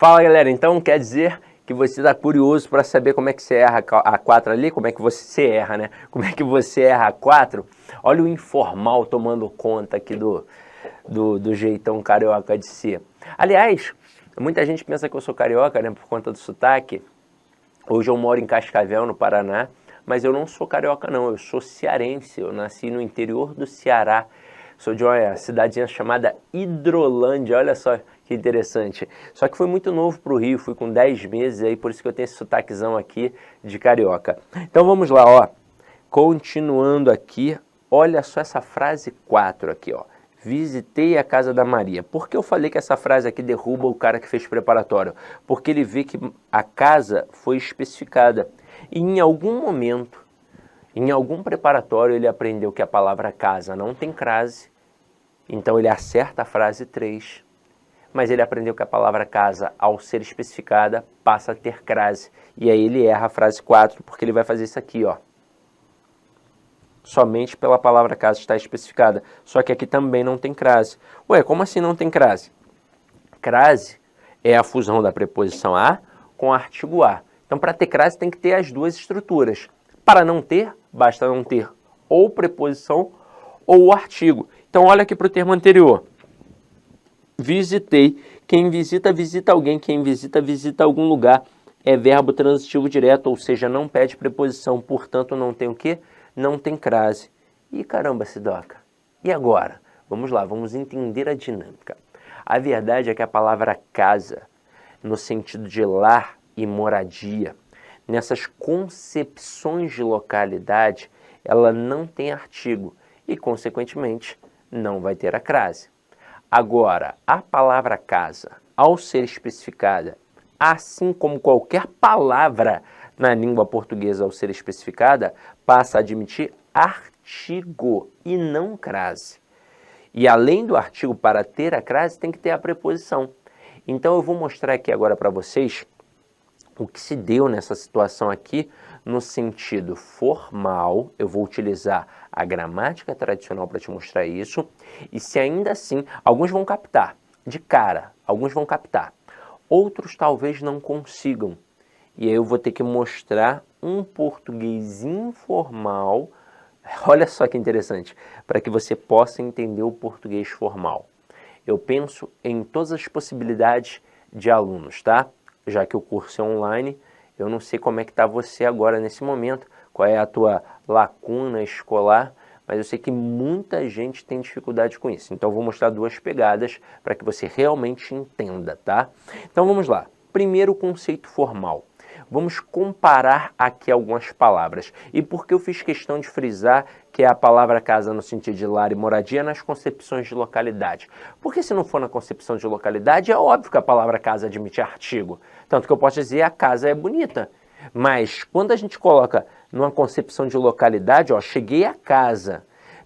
Fala galera, então quer dizer que você está curioso para saber como é que você erra a 4 ali, como é que você erra, né? Como é que você erra a 4? Olha o informal tomando conta aqui do jeitão carioca de ser. Aliás, muita gente pensa que eu sou carioca, né, por conta do sotaque. Hoje eu moro em Cascavel, no Paraná, mas eu não sou carioca não, eu sou cearense, eu nasci no interior do Ceará. Sou de uma cidadezinha chamada Hidrolândia, olha só que interessante. Só que fui muito novo para o Rio, fui com 10 meses, aí por isso que eu tenho esse sotaquezão aqui de carioca. Então vamos lá, ó. Continuando aqui, olha só essa frase 4 aqui, ó. Visitei a casa da Maria. Por que eu falei que essa frase aqui derruba o cara que fez preparatório? Porque ele vê que a casa foi especificada. E em algum momento, em algum preparatório, ele aprendeu que a palavra casa não tem crase. Então ele acerta a frase 3. Mas ele aprendeu que a palavra casa, ao ser especificada, passa a ter crase. E aí ele erra a frase 4, porque ele vai fazer isso aqui, ó. Somente pela palavra casa está especificada. Só que aqui também não tem crase. Ué, como assim não tem crase? Crase é a fusão da preposição a com o artigo a. Então, para ter crase, tem que ter as duas estruturas. Para não ter, basta não ter ou preposição ou o artigo. Então, olha aqui para o termo anterior. Visitei. Quem visita, visita alguém. Quem visita, visita algum lugar. É verbo transitivo direto, ou seja, não pede preposição. Portanto, não tem o quê? Não tem crase. Ih, caramba, Sidoca. E agora? Vamos lá, vamos entender a dinâmica. A verdade é que a palavra casa, no sentido de lar e moradia, nessas concepções de localidade, ela não tem artigo e, consequentemente, não vai ter a crase. Agora, a palavra casa, ao ser especificada, assim como qualquer palavra na língua portuguesa ao ser especificada, passa a admitir artigo e não crase. E além do artigo, para ter a crase, tem que ter a preposição. Então eu vou mostrar aqui agora para vocês o que se deu nessa situação aqui no sentido formal. Eu vou utilizar a gramática tradicional para te mostrar isso. E se ainda assim, alguns vão captar de cara, alguns vão captar. Outros talvez não consigam. E aí eu vou ter que mostrar um português informal. Olha só que interessante, para que você possa entender o português formal. Eu penso em todas as possibilidades de alunos, tá? Já que o curso é online, eu não sei como é que está você agora nesse momento, qual é a tua lacuna escolar, mas eu sei que muita gente tem dificuldade com isso. Então eu vou mostrar duas pegadas para que você realmente entenda, tá? Então vamos lá. Primeiro, conceito formal. Vamos comparar aqui algumas palavras. E por que eu fiz questão de frisar que é a palavra casa no sentido de lar e moradia nas concepções de localidade? Porque se não for na concepção de localidade, é óbvio que a palavra casa admite artigo. Tanto que eu posso dizer a casa é bonita. Mas quando a gente coloca numa concepção de localidade, ó, cheguei a casa,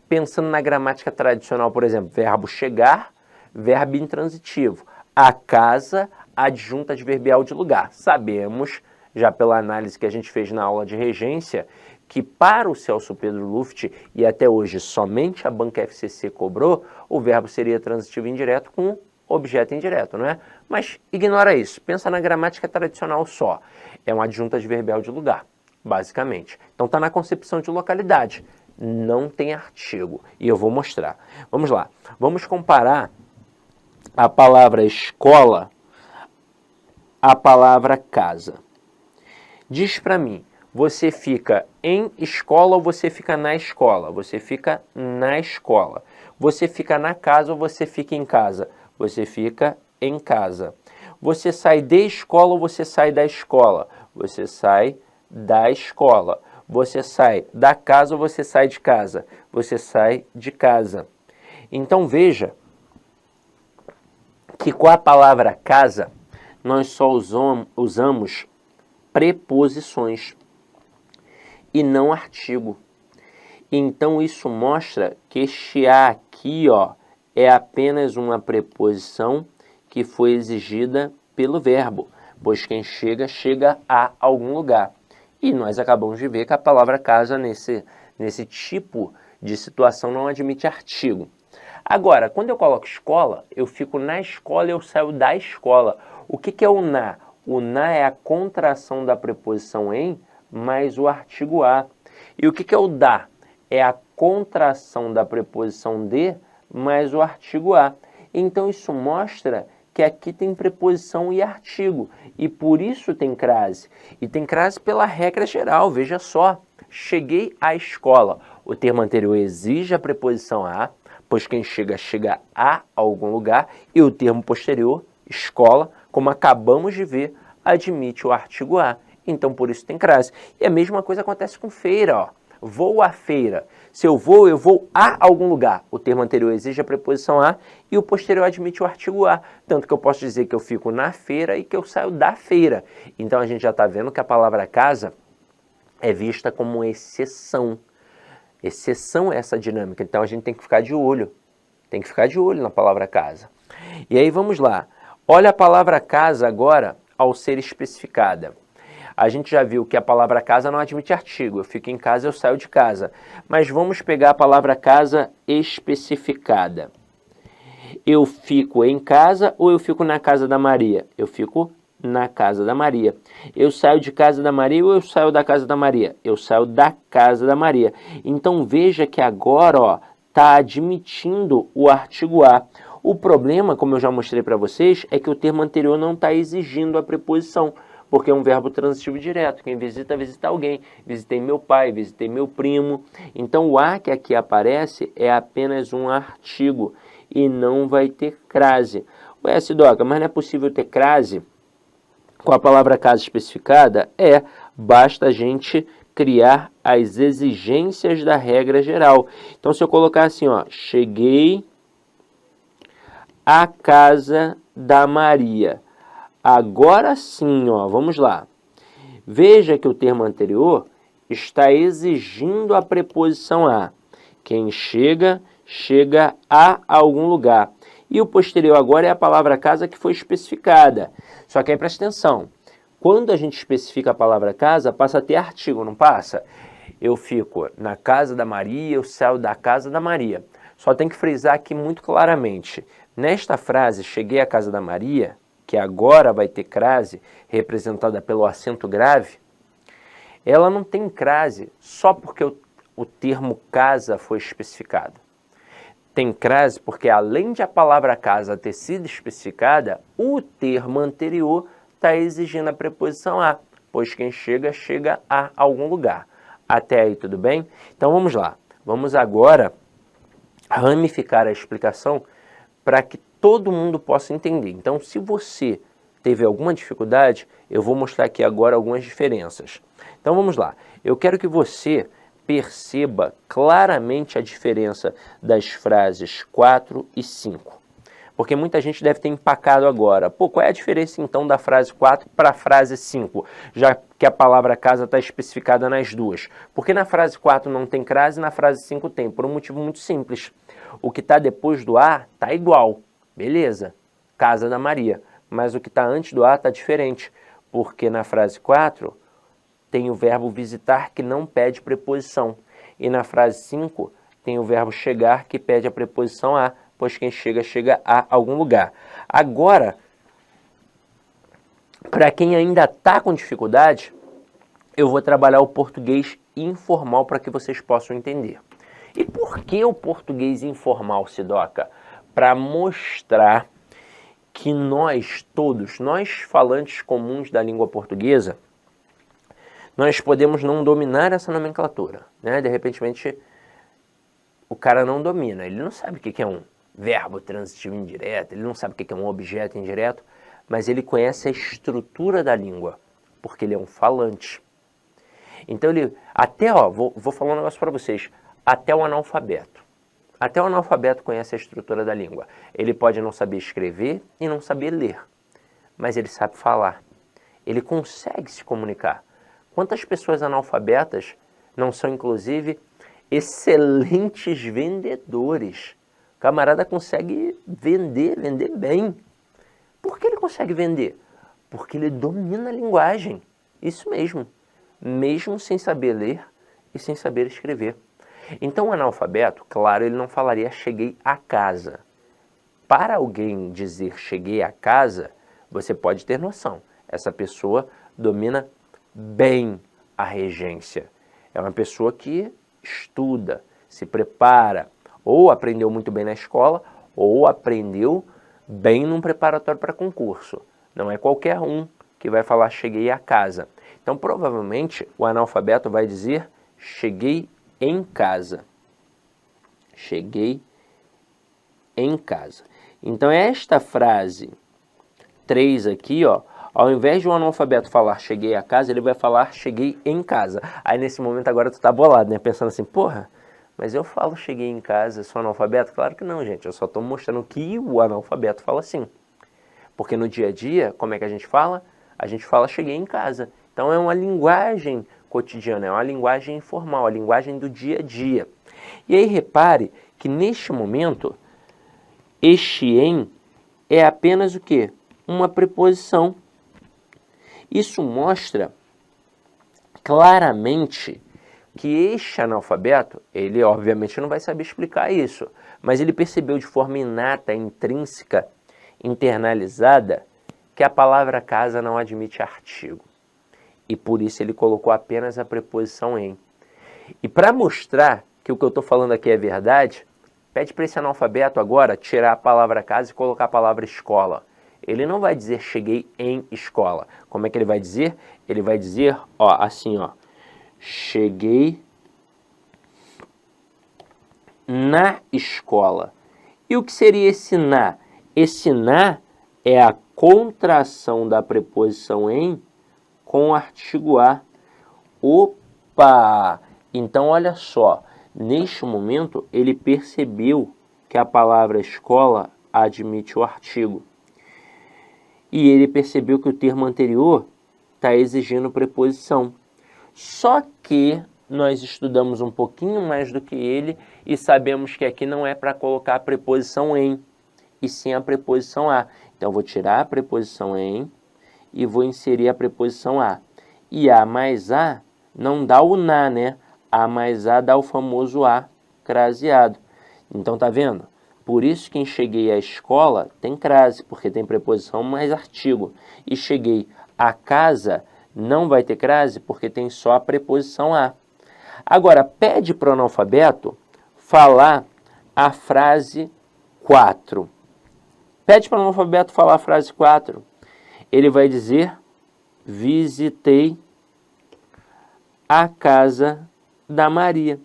pensando na gramática tradicional, por exemplo, verbo chegar, verbo intransitivo. A casa, adjunta adverbial de lugar. Sabemos, já pela análise que a gente fez na aula de regência, que para o Celso Pedro Luft, e até hoje somente a Banca FCC cobrou, o verbo seria transitivo indireto com objeto indireto, não é? Mas ignora isso, pensa na gramática tradicional só. É um adjunto adverbial de lugar, basicamente. Então está na concepção de localidade, não tem artigo. E eu vou mostrar. Vamos lá, vamos comparar a palavra escola à palavra casa. Diz para mim, você fica em escola ou você fica na escola? Você fica na escola. Você fica na casa ou você fica em casa? Você fica em casa. Você sai de escola ou você sai da escola? Você sai da escola. Você sai da casa ou você sai de casa? Você sai de casa. Então veja que com a palavra casa, nós só usamos preposições e não artigo. Então isso mostra que este a aqui, ó, é apenas uma preposição que foi exigida pelo verbo, pois quem chega, chega a algum lugar. E nós acabamos de ver que a palavra casa nesse tipo de situação não admite artigo. Agora, quando eu coloco escola, eu fico na escola e eu saio da escola. O que é o na? O na é a contração da preposição em mais o artigo a. E o que é o da? É a contração da preposição de mais o artigo a. Então isso mostra que aqui tem preposição e artigo, e por isso tem crase. E tem crase pela regra geral, veja só. Cheguei à escola. O termo anterior exige a preposição a, pois quem chega, chega a algum lugar, e o termo posterior, escola, como acabamos de ver, admite o artigo a. Então por isso tem crase. E a mesma coisa acontece com feira, ó. Vou à feira. Se eu vou a algum lugar. O termo anterior exige a preposição a e o posterior admite o artigo a. Tanto que eu posso dizer que eu fico na feira e que eu saio da feira. Então a gente já está vendo que a palavra casa é vista como exceção. Exceção é essa dinâmica. Então a gente tem que ficar de olho. Tem que ficar de olho na palavra casa. E aí vamos lá. Olha a palavra casa agora ao ser especificada. A gente já viu que a palavra casa não admite artigo. Eu fico em casa, eu saio de casa. Mas vamos pegar a palavra casa especificada. Eu fico em casa ou eu fico na casa da Maria? Eu fico na casa da Maria. Eu saio de casa da Maria ou eu saio da casa da Maria? Eu saio da casa da Maria. Então veja que agora, ó, está admitindo o artigo a. O problema, como eu já mostrei para vocês, é que o termo anterior não está exigindo a preposição, porque é um verbo transitivo direto. Quem visita, visita alguém. Visitei meu pai, visitei meu primo. Então o a que aqui aparece é apenas um artigo e não vai ter crase. Ué, Sidoca, mas não é possível ter crase com a palavra casa especificada? Basta a gente criar as exigências da regra geral. Então se eu colocar assim, ó, cheguei à casa da Maria. Agora sim, ó, vamos lá. Veja que o termo anterior está exigindo a preposição a. Quem chega, chega a algum lugar. E o posterior agora é a palavra casa que foi especificada. Só que aí presta atenção. Quando a gente especifica a palavra casa, passa a ter artigo, não passa? Eu fico na casa da Maria, eu saio da casa da Maria. Só tem que frisar aqui muito claramente. Nesta frase, cheguei à casa da Maria, que agora vai ter crase, representada pelo acento grave, ela não tem crase só porque o termo casa foi especificado. Tem crase porque, além de a palavra casa ter sido especificada, o termo anterior está exigindo a preposição a, pois quem chega, chega a algum lugar. Até aí tudo bem? Então vamos lá. Vamos agora ramificar a explicação para que todo mundo possa entender. Então, se você teve alguma dificuldade, eu vou mostrar aqui agora algumas diferenças. Então, vamos lá. Eu quero que você perceba claramente a diferença das frases 4 e 5. Porque muita gente deve ter empacado agora. Pô, qual é a diferença então da frase 4 para a frase 5? Já que a palavra casa está especificada nas duas. Porque na frase 4 não tem crase e na frase 5 tem? Por um motivo muito simples. O que está depois do a está igual. Beleza, casa da Maria. Mas o que está antes do a está diferente. Porque na frase 4 tem o verbo visitar que não pede preposição. E na frase 5 tem o verbo chegar que pede a preposição a, pois quem chega, chega a algum lugar. Agora, para quem ainda está com dificuldade, eu vou trabalhar o português informal para que vocês possam entender. E por que o português informal, Sidoca? Para mostrar que nós todos, nós falantes comuns da língua portuguesa, nós podemos não dominar essa nomenclatura, né? De repente, o cara não domina, ele não sabe o que é um verbo transitivo indireto, ele não sabe o que é um objeto indireto, mas ele conhece a estrutura da língua, porque ele é um falante. Então ele, vou falar um negócio para vocês, até o analfabeto conhece a estrutura da língua. Ele pode não saber escrever e não saber ler, mas ele sabe falar, ele consegue se comunicar. Quantas pessoas analfabetas não são, inclusive, excelentes vendedores? O camarada consegue vender bem. Por que ele consegue vender? Porque ele domina a linguagem. Isso mesmo. Mesmo sem saber ler e sem saber escrever. Então, o analfabeto, claro, ele não falaria cheguei a casa. Para alguém dizer cheguei a casa, você pode ter noção. Essa pessoa domina bem a regência. É uma pessoa que estuda, se prepara, ou aprendeu muito bem na escola, ou aprendeu bem num preparatório para concurso. Não é qualquer um que vai falar cheguei a casa. Então, provavelmente, o analfabeto vai dizer cheguei em casa. Cheguei em casa. Então, esta frase 3 aqui, ó, ao invés de um analfabeto falar cheguei a casa, ele vai falar cheguei em casa. Aí, nesse momento, agora tu tá bolado, né? Pensando assim, porra, mas eu falo cheguei em casa, sou analfabeto? Claro que não, gente. Eu só estou mostrando que o analfabeto fala assim. Porque no dia a dia, como é que a gente fala? A gente fala cheguei em casa. Então é uma linguagem cotidiana, é uma linguagem informal, a linguagem do dia a dia. E aí repare que neste momento, este em é apenas o quê? Uma preposição. Isso mostra claramente que este analfabeto, ele obviamente não vai saber explicar isso, mas ele percebeu de forma inata, intrínseca, internalizada, que a palavra casa não admite artigo. E por isso ele colocou apenas a preposição em. E para mostrar que o que eu estou falando aqui é verdade, pede para esse analfabeto agora tirar a palavra casa e colocar a palavra escola. Ele não vai dizer cheguei em escola. Como é que ele vai dizer? Ele vai dizer, ó, assim, ó. Cheguei na escola. E o que seria esse na? Esse na é a contração da preposição em com o artigo a. Opa! Então, olha só. Neste momento, ele percebeu que a palavra escola admite o artigo. E ele percebeu que o termo anterior está exigindo preposição. Só que nós estudamos um pouquinho mais do que ele e sabemos que aqui não é para colocar a preposição em, e sim a preposição a. Então, eu vou tirar a preposição em e vou inserir a preposição a. E a mais a não dá o na, né? A mais a dá o famoso a craseado. Então, tá vendo? Por isso que em cheguei à escola tem crase, porque tem preposição mais artigo. E cheguei à casa não vai ter crase, porque tem só a preposição a. Agora, pede para o analfabeto falar a frase 4. Pede para o analfabeto falar a frase 4. Ele vai dizer, visitei a casa da Maria.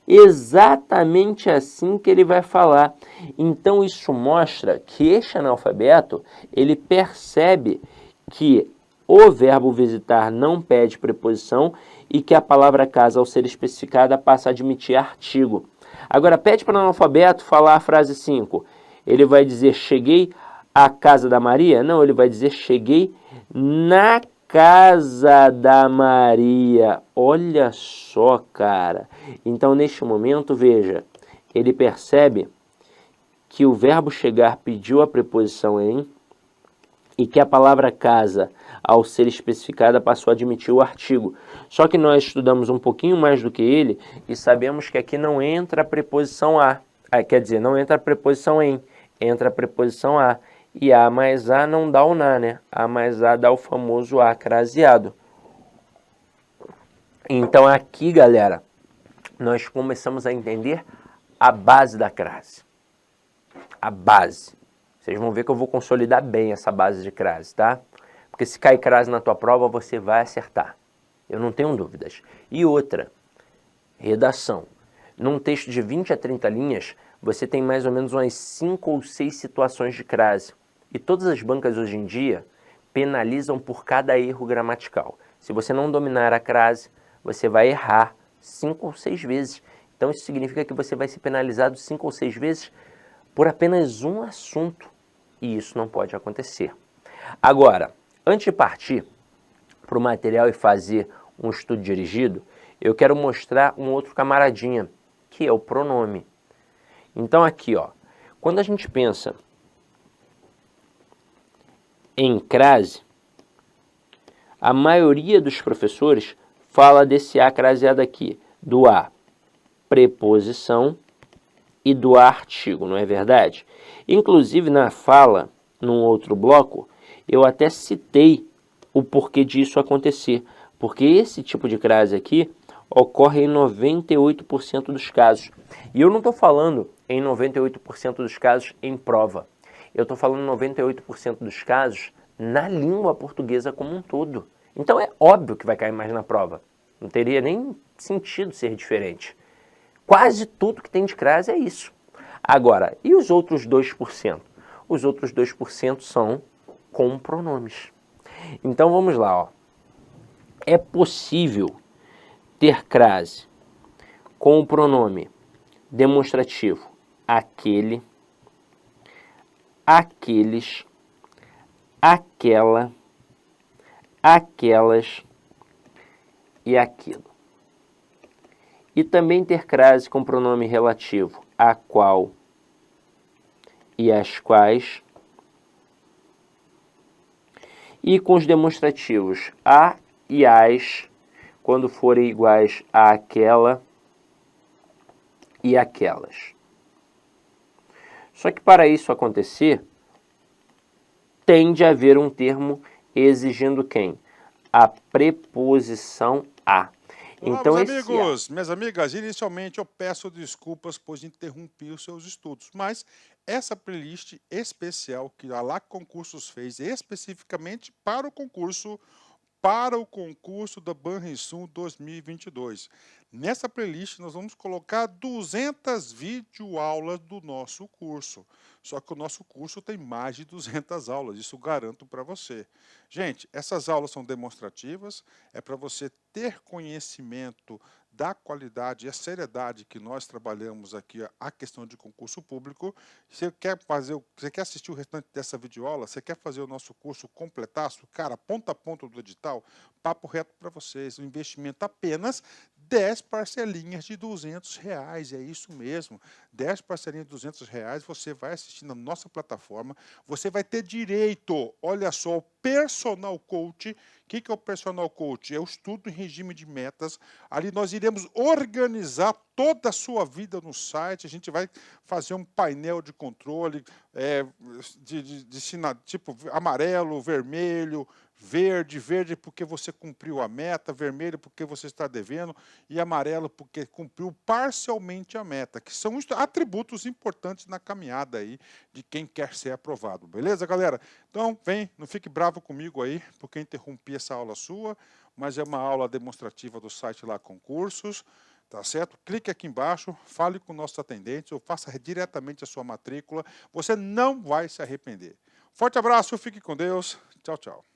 Exatamente assim que ele vai falar. Então, isso mostra que este analfabeto, ele percebe que o verbo visitar não pede preposição e que a palavra casa, ao ser especificada, passa a admitir artigo. Agora, pede para o analfabeto falar a frase 5. Ele vai dizer, cheguei à casa da Maria? Não, ele vai dizer, cheguei na casa da Maria. Olha só, cara. Então, neste momento, veja, ele percebe que o verbo chegar pediu a preposição em e que a palavra casa, ao ser especificada, passou a admitir o artigo. Só que nós estudamos um pouquinho mais do que ele e sabemos que aqui não entra a preposição a. Quer dizer, não entra a preposição em, entra a preposição a. E a mais a não dá o na, né? A mais a dá o famoso a craseado. Então aqui, galera, nós começamos a entender a base da crase. A base. Vocês vão ver que eu vou consolidar bem essa base de crase, tá? Porque se cair crase na tua prova, você vai acertar. Eu não tenho dúvidas. E outra, redação. Num texto de 20 a 30 linhas, você tem mais ou menos umas 5 ou 6 situações de crase. E todas as bancas hoje em dia penalizam por cada erro gramatical. Se você não dominar a crase, você vai errar 5 ou 6 vezes. Então isso significa que você vai ser penalizado 5 ou 6 vezes por apenas um assunto. E isso não pode acontecer. Agora, antes de partir para o material e fazer um estudo dirigido, eu quero mostrar um outro camaradinha, que é o pronome. Então aqui, ó, quando a gente pensa em crase, a maioria dos professores fala desse a craseado aqui, do a preposição e do a artigo, não é verdade? Inclusive na fala, num outro bloco, eu até citei o porquê disso acontecer, porque esse tipo de crase aqui ocorre em 98% dos casos. E eu não estou falando em 98% dos casos em prova, eu estou falando em 98% dos casos na língua portuguesa como um todo. Então é óbvio que vai cair mais na prova, não teria nem sentido ser diferente. Quase tudo que tem de crase é isso. Agora, e os outros 2%? Os outros 2% são com pronomes. Então vamos lá, ó. É possível ter crase com o pronome demonstrativo aquele, aqueles, aquela, aquelas e aquilo. E também ter crase com pronome relativo a qual e as quais. E com os demonstrativos a e as, quando forem iguais a aquela e aquelas. Só que para isso acontecer, tem de haver um termo exigindo quem? A preposição a. Olá, Então, meus esse amigos, minhas amigas, inicialmente eu peço desculpas por interromper os seus estudos, mas essa playlist especial que a LAC Concursos fez especificamente para o concurso da Banrisul 2022. Nessa playlist nós vamos colocar 200 videoaulas do nosso curso. Só que o nosso curso tem mais de 200 aulas, isso garanto para você. Gente, essas aulas são demonstrativas, é para você ter conhecimento da qualidade e a seriedade que nós trabalhamos aqui a questão de concurso público. Você quer assistir o restante dessa videoaula? Você quer fazer o nosso curso completaço? Cara, ponta a ponta do edital, papo reto para vocês, um investimento apenas 10 parcelinhas de R$ 200, é isso mesmo, 10 parcelinhas de R$ 200, você vai assistir na nossa plataforma, você vai ter direito, olha só, o personal coach. O que é o personal coach? É o estudo em regime de metas. Ali nós iremos organizar toda a sua vida no site, a gente vai fazer um painel de controle tipo amarelo, vermelho, verde porque você cumpriu a meta, vermelho porque você está devendo e amarelo porque cumpriu parcialmente a meta, que são atributos importantes na caminhada aí de quem quer ser aprovado. Beleza, galera? Então, vem, não fique bravo comigo aí, porque interrompi essa aula sua, mas é uma aula demonstrativa do site lá Concursos, tá certo? Clique aqui embaixo, fale com nossos atendentes ou faça diretamente a sua matrícula, você não vai se arrepender. Forte abraço, fique com Deus, tchau, tchau.